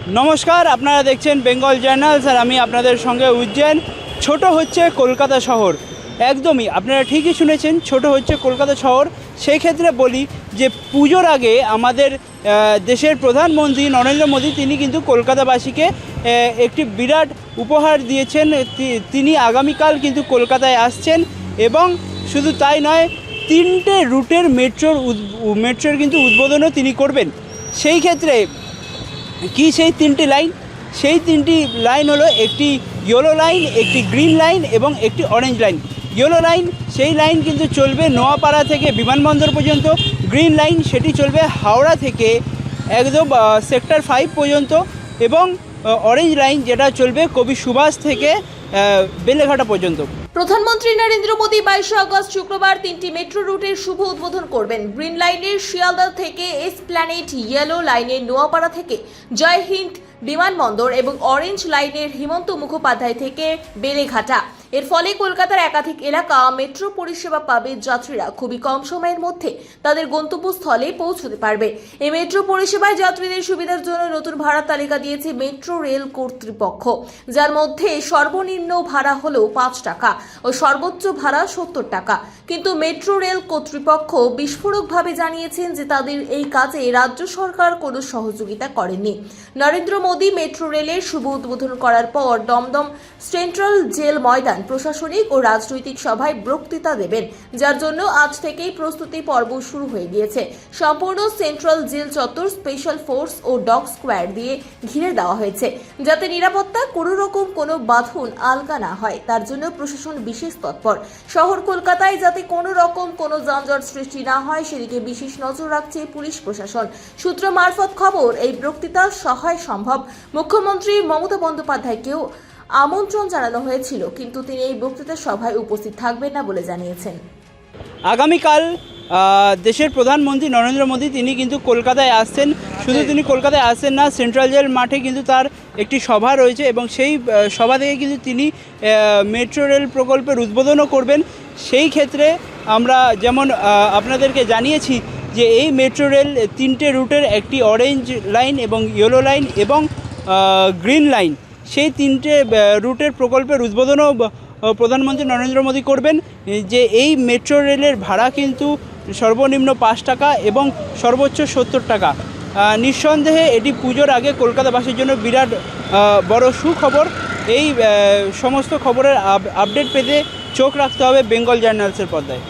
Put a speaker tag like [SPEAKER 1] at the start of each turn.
[SPEAKER 1] নমস্কার, আপনারা দেখছেন বেঙ্গল জার্নালস আর আমি আপনাদের সঙ্গে উজ্জয়ন। ছোট হচ্ছে কলকাতা শহর, একদমই আপনারা ঠিকই শুনেছেন, ছোট হচ্ছে কলকাতা শহর। সেই ক্ষেত্রে বলি যে পুজোর আগে আমাদের দেশের প্রধানমন্ত্রী নরেন্দ্র মোদী তিনি কিন্তু কলকাতাবাসীকে একটি বিরাট উপহার দিয়েছেন। তিনি আগামীকাল কিন্তু কলকাতায় আসছেন এবং শুধু তাই নয়, 3টে রুটের মেট্রোর কিন্তু উদ্বোধনও তিনি করবেন। সেই ক্ষেত্রে কি সেই 3টি লাইন? সেই 3টি লাইন হলো একটি ইয়েলো লাইন, একটি গ্রিন লাইন এবং একটি অরেঞ্জ লাইন। ইয়েলো লাইন সেই লাইন কিন্তু চলবে নোয়াপাড়া থেকে বিমানবন্দর পর্যন্ত। গ্রিন লাইন সেটি চলবে হাওড়া থেকে একদম সেক্টর 5 পর্যন্ত এবং অরেঞ্জ লাইন যেটা চলবে কবি সুভাষ থেকে বেলেঘাটা পর্যন্ত।
[SPEAKER 2] প্রধানমন্ত্রী নরেন্দ্র মোদী 22 আগস্ট শুক্রবার 3টি মেট্রো রুটের শুভ উদ্বোধন করবেন। গ্রিন লাইনের শিয়ালদা থেকে এসপ্ল্যানেড, ইয়েলো লাইনের নোয়াপাড়া থেকে জয় হিন্দ বিমানবন্দর এবং অরেঞ্জ লাইনের হিমন্ত মুখোপাধ্যায় থেকে বেলেঘাটা। এর ফলে কলকাতার একাধিক এলাকা মেট্রো পরিষেবা পাবে। যাত্রীরা খুবই কম সময়ের মধ্যে তাদের গন্তব্যস্থলে পৌঁছতে পারবে। এই মেট্রো পরিষেবায় যাত্রীদের সুবিধার জন্য নতুন ভাড়া তালিকা দিয়েছে মেট্রো রেল কর্তৃপক্ষ, যার মধ্যে সর্বনিম্ন ভাড়া হলো 5 টাকা ও সর্বোচ্চ ভাড়া 70 টাকা। কিন্তু মেট্রো রেল কর্তৃপক্ষ বিস্ফোরকভাবে জানিয়েছেন যে তাদের এই কাজে রাজ্য সরকার কোনো সহযোগিতা করেনি। নরেন্দ্র মোদী মেট্রো রেলের শুভ উদ্বোধন করার পর দমদম সেন্ট্রাল জেল ময়দান প্রশাসনিক ও রাজনৈতিক সভায় বক্তৃতা দেবেন, যার জন্য আজ থেকেই প্রস্তুতি পর্ব শুরু হয়ে গিয়েছে। সম্পূর্ণ সেন্ট্রাল জেল চত্বর স্পেশাল ফোর্স ও ডগ স্কোয়াড দিয়ে ঘিরে দেওয়া হয়েছে, যাতে নিরাপত্তা কোনো রকম কোনো বাঁধন আলগা না হয়, তার জন্য প্রশাসন বিশেষ তৎপর। শহর কলকাতায় যাতে কোনো রকম কোনো যানজট সৃষ্টি না হয় সেদিকে বিশেষ নজর রাখছে পুলিশ প্রশাসন। সূত্র মারফত খবর, এই বক্তৃতা সহায় সম্ভব মুখ্যমন্ত্রী মমতা বন্দ্যোপাধ্যায়কেও আমন্ত্রণ জানানো হয়েছিল, কিন্তু তিনি এই বক্তৃতা সভায় উপস্থিত থাকবেন না বলে জানিয়েছেন।
[SPEAKER 1] আগামীকাল দেশের প্রধানমন্ত্রী নরেন্দ্র মোদী তিনি কিন্তু কলকাতায় আসছেন। শুধু তিনি কলকাতায় আসছেন না, সেন্ট্রাল জেল মাঠে কিন্তু তার একটি সভা রয়েছে এবং সেই সভা থেকে কিন্তু তিনি মেট্রো রেল প্রকল্পের উদ্বোধনও করবেন। সেই ক্ষেত্রে আমরা যেমন আপনাদেরকে জানিয়েছি যে এই মেট্রো রেল 3টে রুটের, একটি অরেঞ্জ লাইন এবং ইয়েলো লাইন এবং গ্রিন লাইন, সেই 3টে রুটের প্রকল্পের উদ্বোধনও প্রধানমন্ত্রী নরেন্দ্র মোদী করবেন। যে এই মেট্রো রেলের ভাড়া কিন্তু সর্বনিম্ন 5 টাকা এবং সর্বোচ্চ 70 টাকা। নিঃসন্দেহে এটি পুজোর আগে কলকাতাবাসীর জন্য বিরাট বড় সুখবর। এই সমস্ত খবরের আপডেট পেতে চোখ রাখতে হবে বেঙ্গল জার্নালসের পর্দায়।